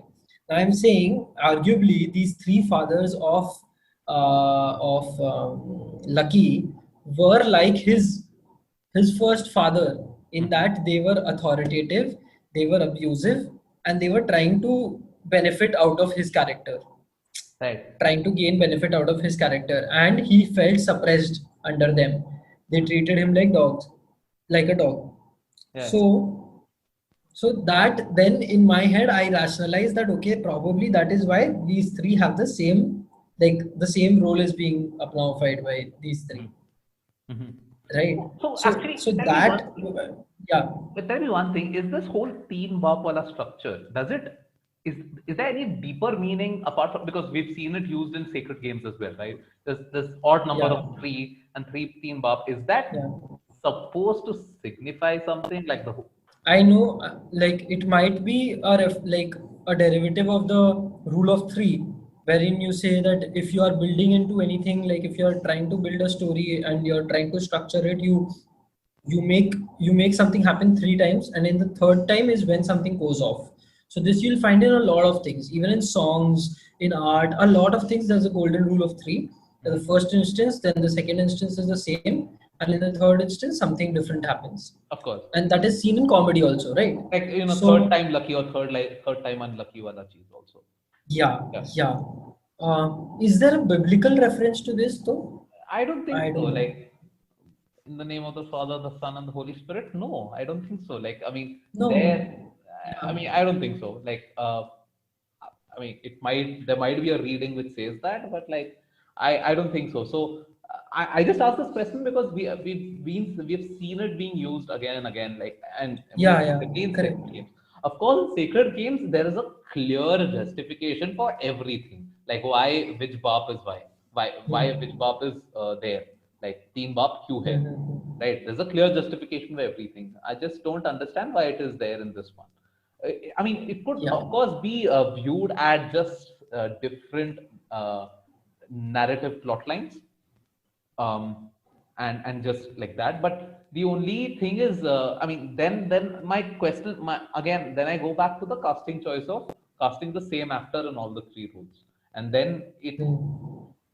Now I'm saying, arguably, these three fathers of Lucky were like his first father, in that they were authoritative, they were abusive, and they were trying to benefit out of his character, Right. trying to gain benefit out of his character, and he felt suppressed under them. They treated him like dogs, like a dog. Yeah. So that then in my head I rationalized that, okay, probably that is why these three have the same role is being applied by these three, right? So So actually, so tell me that, one thing. yeah. But tell me one thing: is this whole teen bop wala structure? Is there any deeper meaning apart from, because we've seen it used in Sacred Games as well, right? There's this odd number Yeah. of three and three teen bop. Is that Yeah. supposed to signify something like the? I know, like it might be like a derivative of the rule of three, wherein you say that if you are building into anything, like if you are trying to build a story and you're trying to structure it, you make something happen three times, and in the third time is when something goes off. So this you'll find in a lot of things, even in songs, in art, a lot of things. There's a golden rule of three. The first instance, then the second instance is the same, and in the third instance, something different happens. Of course. And that is seen in comedy also, right? Like So- third time lucky or third time unlucky wala cheese also. Yeah. Is there a biblical reference to this though? I don't think I so. don't know. Like, in the name of the Father, the Son, and the Holy Spirit? No, I don't think so. Like, I mean, No. I don't think so. Like, I mean, there might be a reading which says that, but like, I don't think so. So, I just asked this question because we've seen it being used again and again. Like, and Yeah, in correct. Sacred Games. Of course, in Sacred Games, there is a clear justification for everything. Like, why which bop is why which bop is there. Like, teen bop kyun hai, right? There's a clear justification for everything. I just don't understand why it is there in this one. I mean, it could Yeah. of course be viewed at just different narrative plot lines, and just like that. But The only thing is, I mean, then my question, then I go back to the casting choice of casting the same actor in all the three roles, and then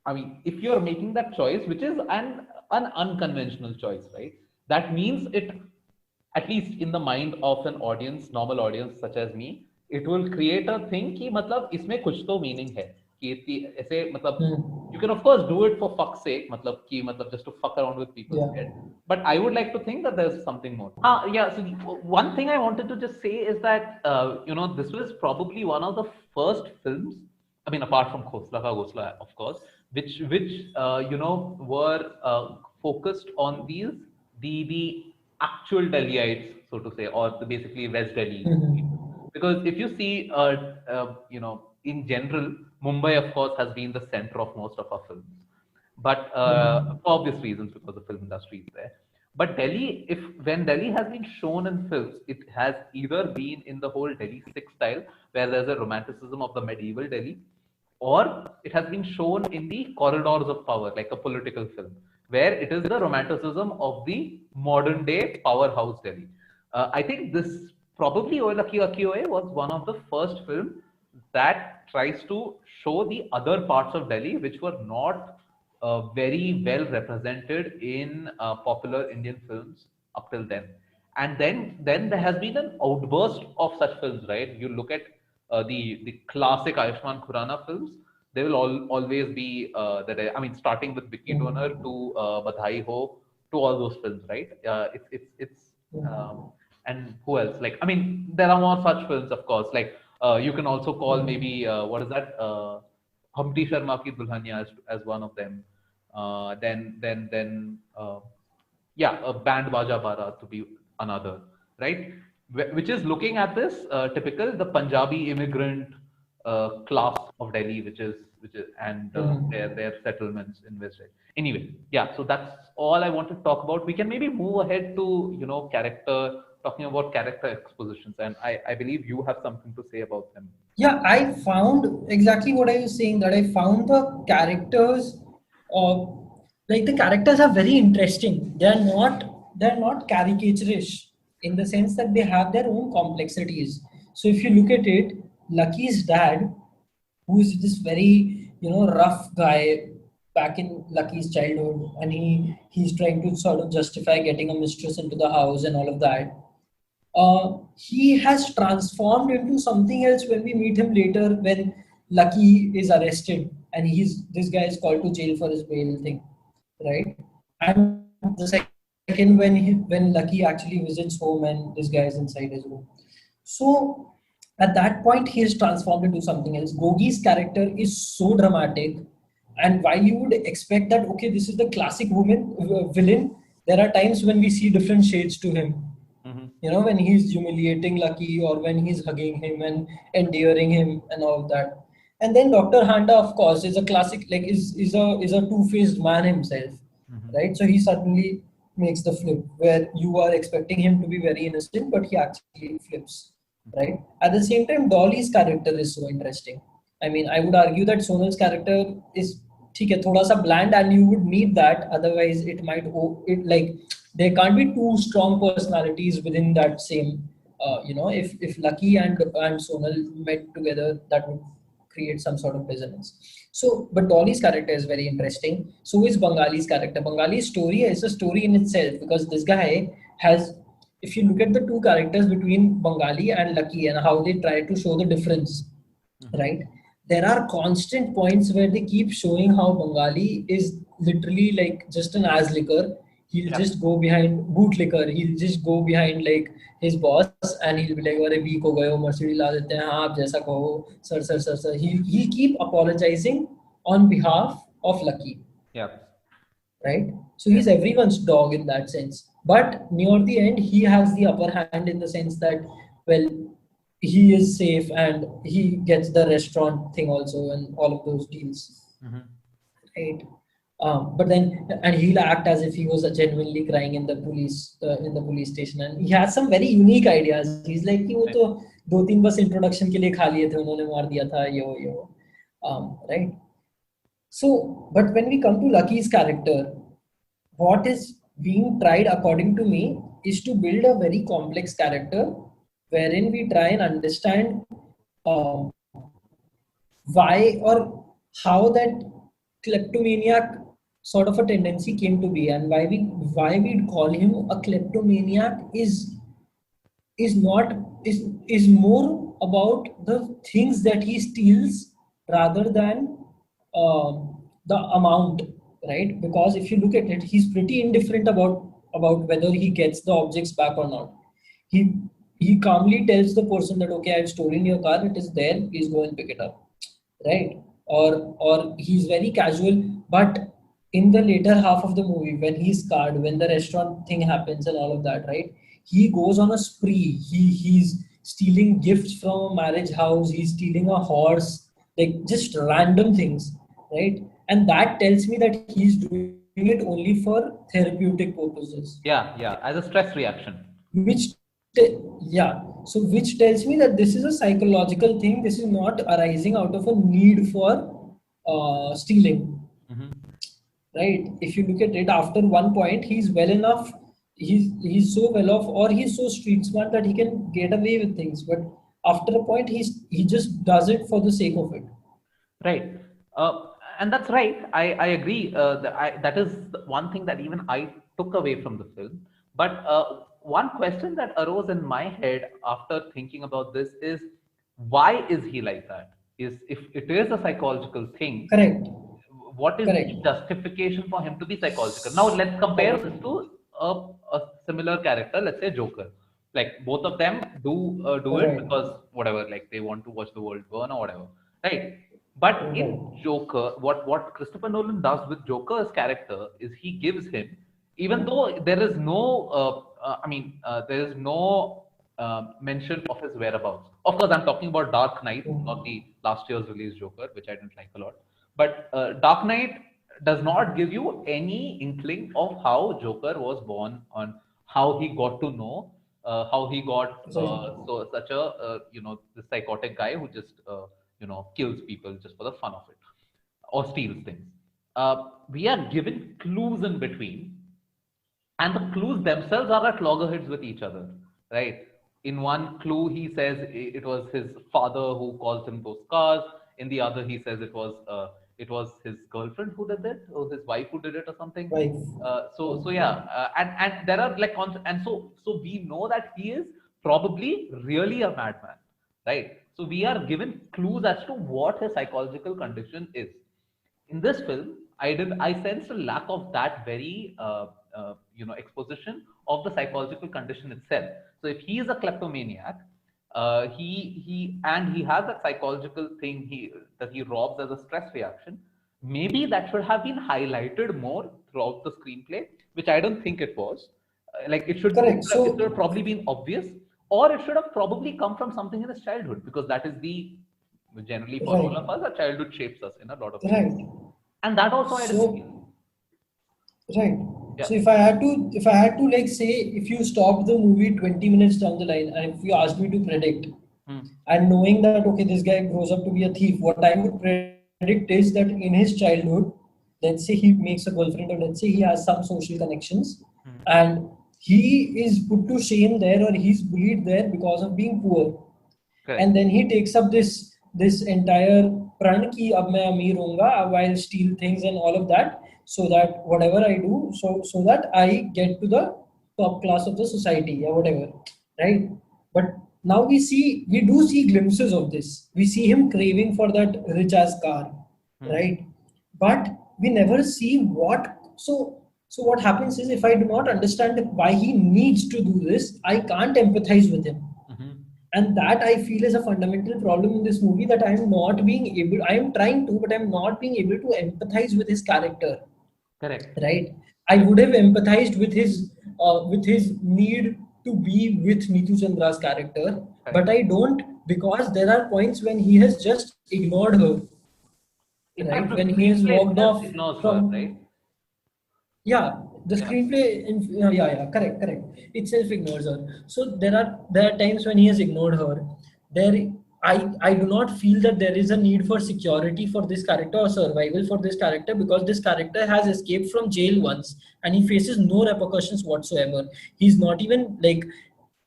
I mean, if you're making that choice, which is an unconventional choice, right? That means it, at least in the mind of an audience, normal audience such as me, it will create a thing कि मतलब इसमें कुछ तो meaning है कि ऐसे मतलब you can of course do it for fuck's sake मतलब कि मतलब just to fuck around with people's head, but I would like to think that there's something more. Yeah. So one thing I wanted to just say is that this was probably one of the first films. I mean, apart from Khosla Ka Ghosla, of course, which were focused on the actual Delhiites, so to say, or basically West Delhi people. Because if you see, in general, Mumbai, of course, has been the center of most of our films, but for obvious reasons, because the film industry is there. But Delhi, when Delhi has been shown in films, it has either been in the whole Delhi Sikh style, where there's a romanticism of the medieval Delhi, or it has been shown in the corridors of power, like a political film, where it is the romanticism of the modern day powerhouse Delhi. I think this probably Oye Lucky was one of the first films that tries to show the other parts of Delhi which were not very well represented in popular Indian films up till then. And then there has been an outburst of such films, right? You look at the classic Ayushmann Khurrana films. There will always be I mean, starting with Vicky Donor to Badhai Ho to all those films, right? It's and who else? Like, I mean, there are more such films, of course. Like, you can also call maybe what is that? Humpty Sharma Ki Dulhania as one of them. Band Baja Bara to be another, right? Which is looking at this typical the Punjabi immigrant class of Delhi, which is and their settlements in West Delhi. Anyway, yeah. So that's all I want to talk about. We can maybe move ahead to talking about character expositions, and I believe you have something to say about them. Yeah, I found exactly what I was saying, that I found the characters, the characters are very interesting. They're not caricaturish in the sense that they have their own complexities. So if you look at it, Lucky's dad, who is this very rough guy back in Lucky's childhood, and he's trying to sort of justify getting a mistress into the house and all of that. He has transformed into something else when we meet him later, when Lucky is arrested and this guy is called to jail for his bail thing, right? And the second when Lucky actually visits home and this guy is inside his room. So at that point he is transformed into something else. Gogi's character is so dramatic, and while you would expect that okay, this is the classic villain, there are times when we see different shades to him. When he's humiliating Lucky, or when he's hugging him and endearing him and all of that. And then Dr. Handa, of course, is a classic, is a two-faced man himself, right? So he suddenly makes the flip where you are expecting him to be very innocent, but he actually flips, right? At the same time, Dolly's character is so interesting. I mean, I would argue that Sonal's character is thoda sa bland, and you would need that. Otherwise, there can't be two strong personalities within that same. If Lucky and Sonal met together, that would create some sort of resonance. So, but Dolly's character is very interesting. So is Bangali's character. Bangali's story is a story in itself, because this guy has, if you look at the two characters between Bengali and Lucky and how they try to show the difference, right? There are constant points where they keep showing how Bengali is literally like just an ass liquor. He'll just go behind bootlicker. He'll just go behind like his boss, and he'll be like, "Arey weak ho gaye ho, Mercedes la dete hain, aap jaisa kaho, sir." He'll keep apologizing on behalf of Lucky. Yeah. Right. So he's everyone's dog in that sense. But near the end, he has the upper hand in the sense that, well, he is safe and he gets the restaurant thing also and all of those deals. Right. But then, and he'll act as if he was genuinely crying in the police station, and he has some very unique ideas. He's like, "वो तो 2-3 बस introduction के लिए खा लिए थे, उन्होंने मार दिया था ये." Right. So, but when we come to Lucky's character, what is being tried, according to me, is to build a very complex character wherein we try and understand why or how that kleptomaniac sort of a tendency came to be, and why we'd call him a kleptomaniac is not is more about the things that he steals rather than the amount, right? Because if you look at it, he's pretty indifferent about whether he gets the objects back or not. He calmly tells the person that, okay, I've stolen your car, it is there, please go and pick it up, right? Or he's very casual. But in the later half of the movie, when he's scarred, when the restaurant thing happens and all of that, right, he goes on a spree. He's stealing gifts from a marriage house, he's stealing a horse, like just random things, right? And that tells me that he's doing it only for therapeutic purposes, Yeah, as a stress reaction. which yeah, so which tells me that this is a psychological thing. This is not arising out of a need for stealing, Mhm. right? If you look at it, after one point he's well enough, he's so well off, or he's so street smart that he can get away with things, but after a point he just does it for the sake of it. Right. And that's right. I agree. That is the one thing that even I took away from the film. But one question that arose in my head after thinking about this is, why is he like that? Is if it is a psychological thing, Correct. what is Correct. the justification for him to be psychological? Now let's compare this to a similar character, let's say Joker. Like both of them do it Right. because whatever, like they want to watch the world burn or whatever, right? But in Joker, what Christopher Nolan does with Joker's character is he gives him, even though there is no, there is no mention of his whereabouts. Of course, I'm talking about Dark Knight, not the last year's release Joker, which I didn't like a lot. But Dark Knight does not give you any inkling of how Joker was born, on how he got to know, how he got such a the psychotic guy who just kills people just for the fun of it or steals things. We are given clues in between, and the clues themselves are at loggerheads with each other, right? In one clue he says it was his father who calls him those cars. In the other he says it was his girlfriend who did it, or his wife who did it or something. Wife. So yeah, and there are like and so we know that he is probably really a madman, right? So we are given clues as to what his psychological condition is. In this film, I sensed a lack of that very exposition of the psychological condition itself. So if he is a kleptomaniac, he has that psychological thing that he robs as a stress reaction. Maybe that should have been highlighted more throughout the screenplay, which I don't think it was. Like Correct. it should have probably been obvious, or it should have probably come from something in his childhood, because that is the generally for all of us, our childhood shapes us in a lot of ways. Right. And that also I didn't feel. Right. Yeah. So if I had to like say, if you stopped the movie 20 minutes down the line and if you asked me to predict, and knowing that okay, this guy grows up to be a thief, what I would predict is that in his childhood, let's say he makes a girlfriend, or let's say he has some social connections, and he is put to shame there, or he's bullied there because of being poor. Correct. And then he takes up this entire pran ki ab main ameer hoonga, I'll steal things and all of that, so that whatever I do, so that I get to the top class of the society or whatever, right? But now we do see glimpses of this. We see him craving for that rich ass car, right? But we never see what. So what happens is, if I do not understand why he needs to do this, I can't empathize with him. And that I feel is a fundamental problem in this movie, that I am trying to, but I'm not being able to empathize with his character. Correct. Right. I would have empathized with his need to be with Neetu Chandra's character, but I don't, because there are points when he has just ignored her. Right. When he has walked off from, right? Yeah, the screenplay, correct. Itself ignores her. So there are times when he has ignored her. I do not feel that there is a need for security for this character or survival for this character, because this character has escaped from jail once and he faces no repercussions whatsoever. He's not even like,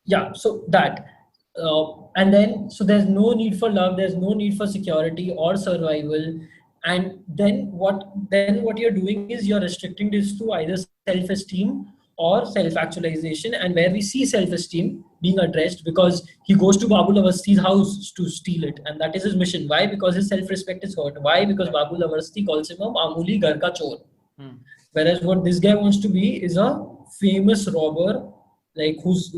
yeah, so that. And then, so there's no need for love, there's no need for security or survival. And then what you're doing is you're restricting this to either self-esteem or self-actualization, and where we see self-esteem being addressed because he goes to Babu Awasthi's house to steal it, and that is his mission. Why? Because his self-respect is hurt. Why? Because Babu Awasthi calls him a mamuli ghar ka chor. Whereas what this guy wants to be is a famous robber, like who's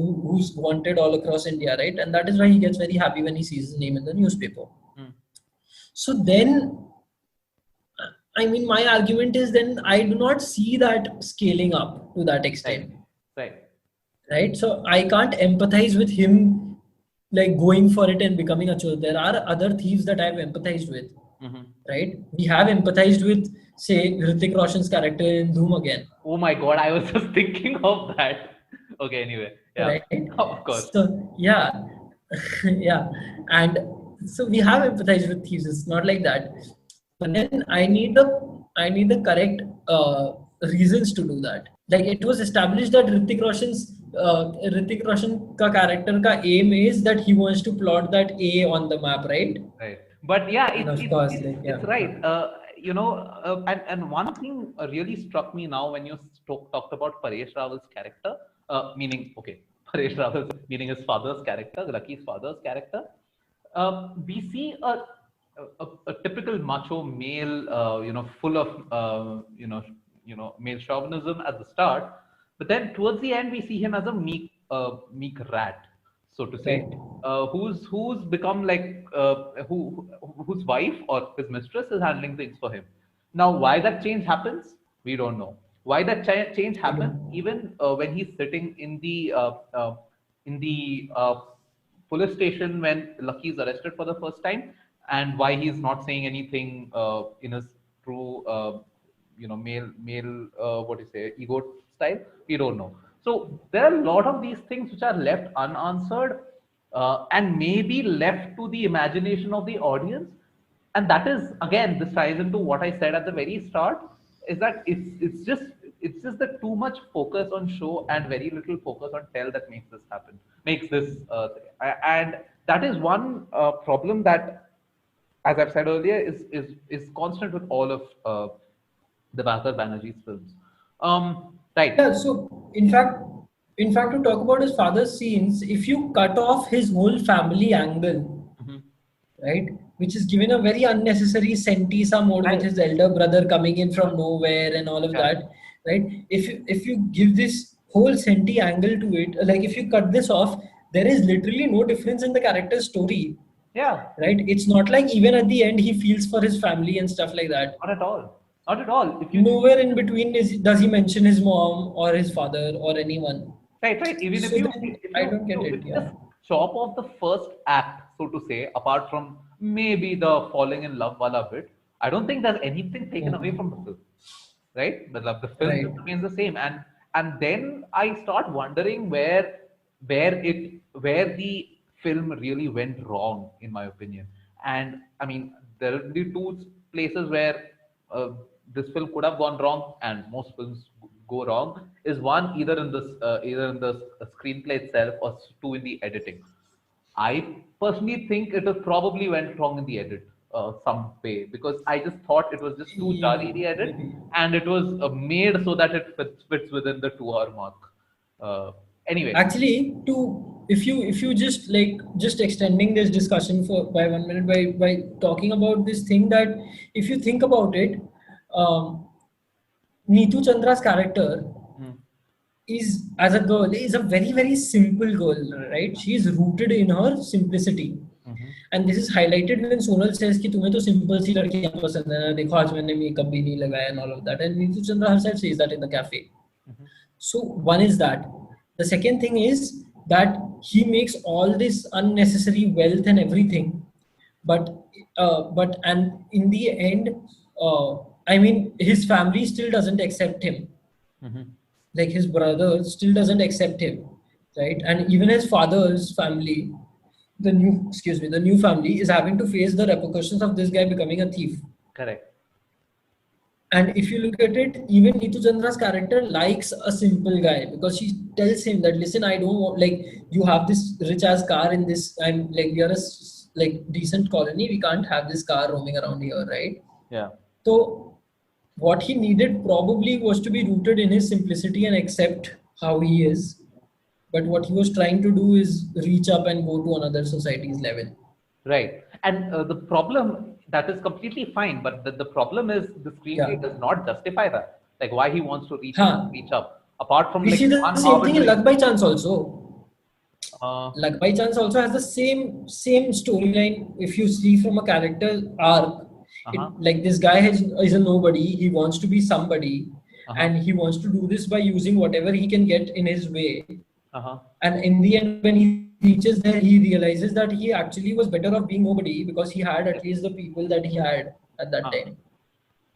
wanted all across India, right? And that is why he gets very happy when he sees his name in the newspaper. So then, I mean, my argument is then I do not see that scaling up to that extent. Right. So I can't empathize with him, like going for it and becoming a chor. There are other thieves that I've empathized with. Right. We have empathized with, say, Hrithik Roshan's character in Dhoom again. Oh my God, I was just thinking of that. Okay, anyway. Yeah. Right. Of course. So yeah. Yeah. And so we have empathized with thieves. It's not like that. But then I need the correct reasons to do that. Like, it was established that Hrithik Roshan ka character ka aim is that he wants to plot that A on the map, right? Right. But yeah, it's right. And one thing really struck me now when you talked about Paresh Rawal's character, Paresh Rawal's meaning his father's character, Lucky's father's character. We see a typical macho male, full of male chauvinism at the start, but then towards the end we see him as a meek rat, so to say, who's become like whose wife or his mistress is handling things for him. Now, why that change happens, we don't know. Why that change happens, even when he's sitting in the police station when Lucky is arrested for the first time, and why he's not saying anything in his true male ego style, we don't know. So there are a lot of these things which are left unanswered and maybe left to the imagination of the audience. And that is, again, this ties into what I said at the very start, is that it's just the too much focus on show and very little focus on tell that makes this and that is one problem that, as I've said earlier, is constant with all of Dibakar Banerjee's films. Right. Yeah. So in fact, to talk about his father's scenes, if you cut off his whole family angle, right, which is given a very unnecessary sentisa mode with his elder brother coming in from nowhere and all of that, right? If you give this whole senti angle to it, like if you cut this off, there is literally no difference in the character's story. Yeah. Right. It's not like even at the end he feels for his family and stuff like that. Not at all. Not at all. Nowhere in between does he mention his mom or his father or anyone. Right. Even so I don't get it. Yeah. Just chop off the first act, so to say, apart from maybe the falling in love wala bit, I don't think there's anything taken away from the film. Right? The film remains the same, and then I start wondering where the film really went wrong, in my opinion. And I mean, there will be two places where this film could have gone wrong, and most films go wrong. Is one, either in the screenplay itself, or two, in the editing. I personally think it probably went wrong in the edit some way, because I just thought it was just too jarry, the edit, and it was made so that it fits within the 2-hour mark. Anyway, actually, if you just extending this discussion by 1 minute by talking about this thing, that if you think about it, Neetu Chandra's character is, as a girl, is a very, very simple girl, right? She is rooted in her simplicity. And this is highlighted when Sonal says कि तुम्हें तो simple सी लड़कियां पसंद है ना, देखो आज मैंने makeup भी नहीं लगाया and all of that. And Neetu Chandra herself says that in the cafe. So one is that. The second thing is that he makes all this unnecessary wealth and everything, but in the end, I mean, his family still doesn't accept him. Like his brother still doesn't accept him, right? And even his father's family, the new family is having to face the repercussions of this guy becoming a thief. Correct. And if you look at it, even Neetu Chandra's character likes a simple guy because she tells him that, listen, I don't want, like, you have this rich ass car in this, and like, we are like decent colony, we can't have this car roaming around here, right? Yeah. So what he needed probably was to be rooted in his simplicity and accept how he is. But what he was trying to do is reach up and go to another society's level. Right. And the problem, that is completely fine, but the problem is the screenplay Yeah. does not justify that. Like why he wants to Huh. reach up. Apart from We like see the one same thing in arbitrary, Luck by Chance also. Luck by Chance also has the same storyline. If you see from a character arc, like this guy is a nobody. He wants to be somebody, and he wants to do this by using whatever he can get in his way. And in the end, when he reaches there, he realizes that he actually was better off being nobody because he had at least the people that he had at that time.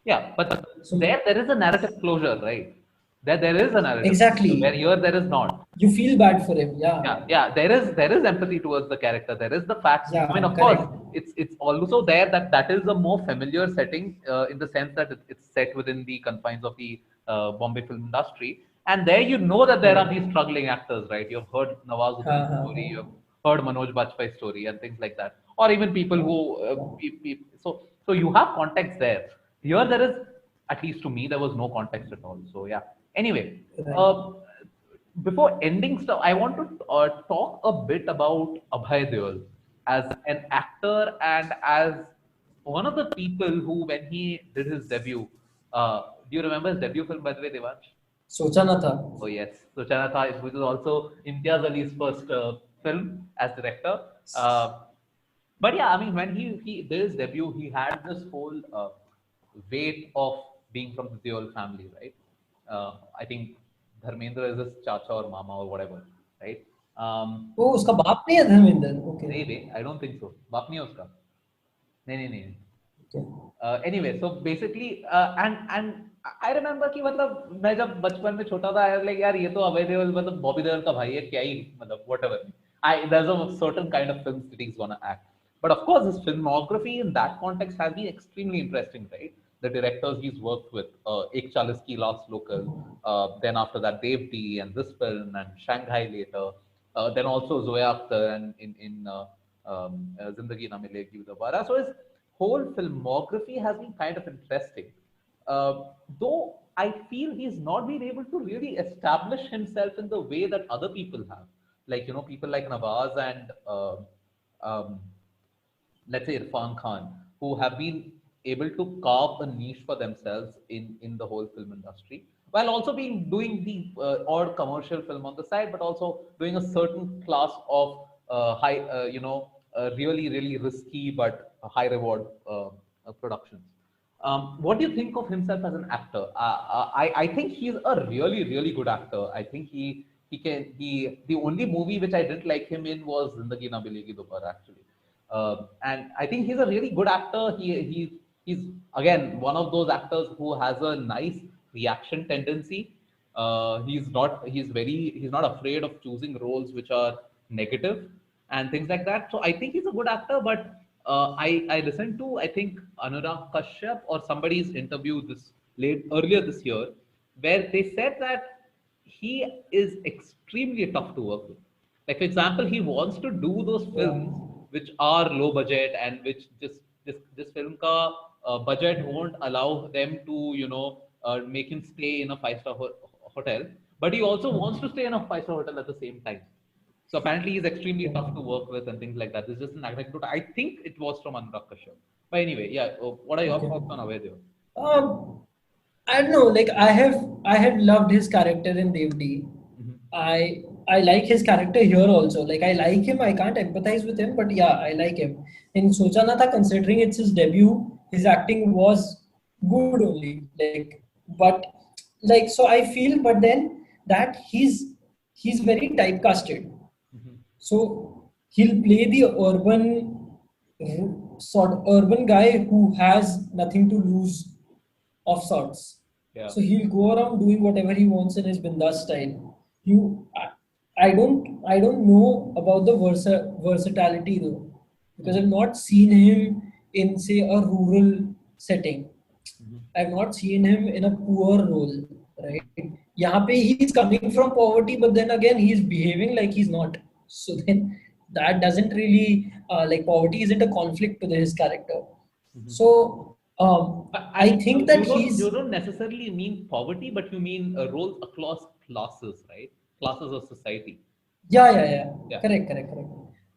Yeah, but there is a narrative closure, right? There is a narrative Exactly. closure, where here there is not. You feel bad for him, yeah. Yeah. There is empathy towards the character. There is the fact. Yeah, I mean, of correct. course, it's also there that is a more familiar setting in the sense that it's set within the confines of the Bombay film industry, and there you know that there are these struggling actors, right? You've heard Nawazuddin's story, you've heard Manoj Bajpayee's story, and things like that, or even people who so you have context there. Here there is, at least to me, there was no context at all. So yeah. Anyway, before ending stuff, I want to talk a bit about Abhay Deol as an actor and as one of the people who, when he did his debut, do you remember his debut film, by the way, Devansh? Socha na tha. Oh yes, Socha na tha, which is also Imtiaz Ali's first film as director. But yeah, I mean, when he did his debut, he had this whole weight of being from the Deol family, right? I think Dharmendra is his chacha or mama or whatever, right? Oh, uska baap nahi hai Dharmendra. Okay. नहीं, I don't think so. बाप नहीं है उसका. नहीं. Okay. Anyway, so basically, and I remember कि मतलब मैं जब बचपन में छोटा था, I was like यार ये तो अभय देओल मतलब बॉबी देओल का भाई है, क्या ही मतलब whatever. There's a certain kind of films that he's gonna act. But of course, his filmography in that context has been extremely interesting, right? The directors he's worked with, Ek Chalis Ki Last Local, then after that Dev D and this film and Shanghai later, then also Zoya Akhtar and in Zindagi Na Milegi Dobara. So his whole filmography has been kind of interesting. Though I feel he's not been able to really establish himself in the way that other people have. Like, you know, people like Nawaz and let's say Irfan Khan, who have been able to carve a niche for themselves in the whole film industry, while also doing the odd commercial film on the side, but also doing a certain class of really risky but high reward productions. What do you think of himself as an actor? I think he's a really good actor. I think the only movie which I didn't like him in was Zindagi Na Milegi Dobara, actually. And I think he's a really good actor. He's again one of those actors who has a nice reaction tendency. He's not afraid of choosing roles which are negative and things like that. So I think he's a good actor. But I listened to, I think, Anurag Kashyap or somebody's interview earlier this year, where they said that he is extremely tough to work with. Like, for example, he wants to do those films which are low budget and which this film ka budget won't allow them to make him stay in a 5-star hotel, but he also wants to stay in a 5-star hotel at the same time. So apparently he's extremely tough to work with and things like that. This is just an anecdote. I think it was from Anurag Kashyap. But anyway, yeah. What are your thoughts on Abhay Deol? I don't know. Like, I have loved his character in Dev D. I like his character here also. Like, I like him. I can't empathize with him, but yeah, I like him. In Socha Na Tha, considering it's his debut, his acting was good only. So I feel, but then that he's very typecasted. So he'll play the urban guy who has nothing to lose of sorts. Yeah. So he'll go around doing whatever he wants in his bindas style. I don't know about the versatility though, because I've not seen him in say a rural setting. I've not seen him in a poor role, right? यहाँ पे he's coming from poverty, but then again he's behaving like he's not. So then that doesn't really like poverty isn't a conflict to his character. So I think that you don't necessarily mean poverty, but you mean roles across classes, right? Classes of society. Yeah. Correct.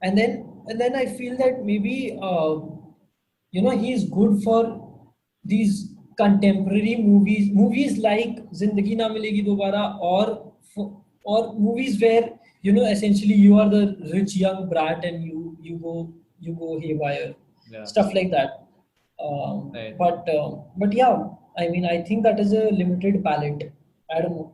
And then I feel that maybe he's good for these contemporary movies like Zindagi Na Milegi Dobara, or movies where essentially you are the rich young brat and you go haywire, Yeah. stuff like that. Right. But yeah, I mean, I think that is a limited palette. I don't know.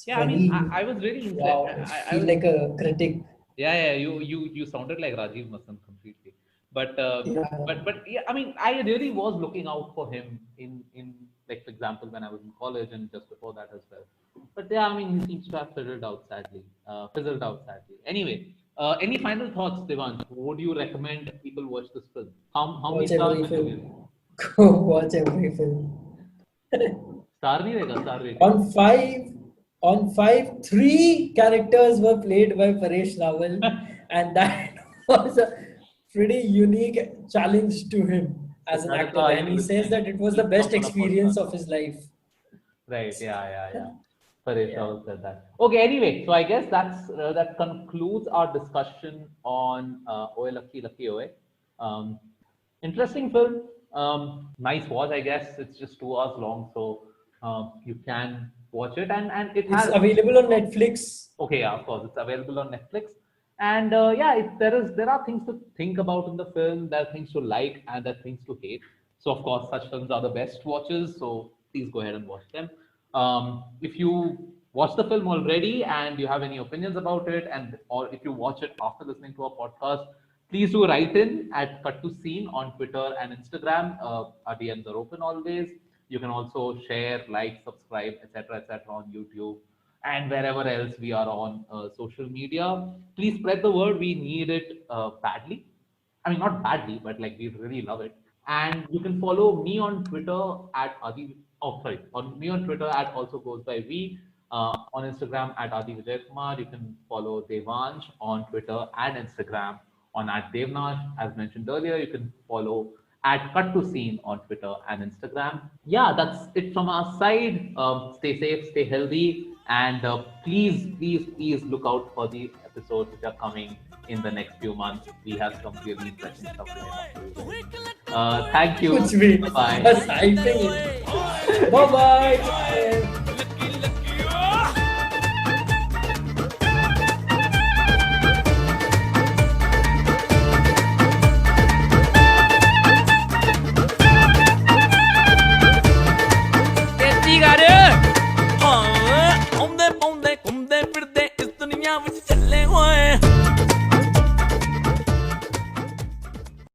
Yeah, I mean, I was really Wow, interested. I feel like a critic. Yeah. You sounded like Rajiv Masand completely. But Yeah. but yeah, I mean, I really was looking out for him in like, for example, when I was in college and just before that as well. But yeah, I mean, he seems to have fizzled out sadly. Anyway, any final thoughts, Devansh? Would you recommend people watch this film? How many Watch stars every would you give? film. Go watch every film. Star नहीं देगा, star rating. On five, 3 characters were played by Paresh Rawal, and that was a pretty unique challenge to him as an That is actor. why And he you says that it was the come best on a experience podcast. of his life. Right. Yeah. Paresh Rawal said that. Okay. Anyway, so I guess that concludes our discussion on Oye Lucky Oye. Interesting film. Nice watch. I guess it's just 2 hours long, so you can watch it, and it It's has. available on Netflix. Okay, yeah, of course, it's available on Netflix. And yeah, there are things to think about in the film. There are things to like and there are things to hate. So of course, such films are the best watches. So please go ahead and watch them. If you watch the film already and you have any opinions about it, and or if you watch it after listening to our podcast, please do write in at Cut to Scene on Twitter and Instagram. Our DMs are open always. You can also share, like, subscribe, etc., on YouTube and wherever else we are on social media. Please spread the word. We need it badly. I mean, not badly, but like we really love it. And you can follow me on Twitter at Adi. Oh, sorry, on me on Twitter at also goes by V. On Instagram at Adi Vijay Kumar. You can follow Devansh on Twitter and Instagram on at Devnash. As mentioned earlier, you can follow at Cut to Scene on Twitter and Instagram. Yeah, that's it from our side. Stay safe, stay healthy, and please look out for the episodes which are coming in the next few months. We have some really interesting stuff lined up. Thank you. Kuch bhi. Bye. Just hyping it. Bye-bye. ਆਉਂਦੇ ਪਾਉਂਦੇ ਘੁੰਮਦੇ ਫਿਰਦੇ ਇਸ ਦੁਨੀਆ ਵਿੱਚ ਚੱਲੇ ਹੋਏ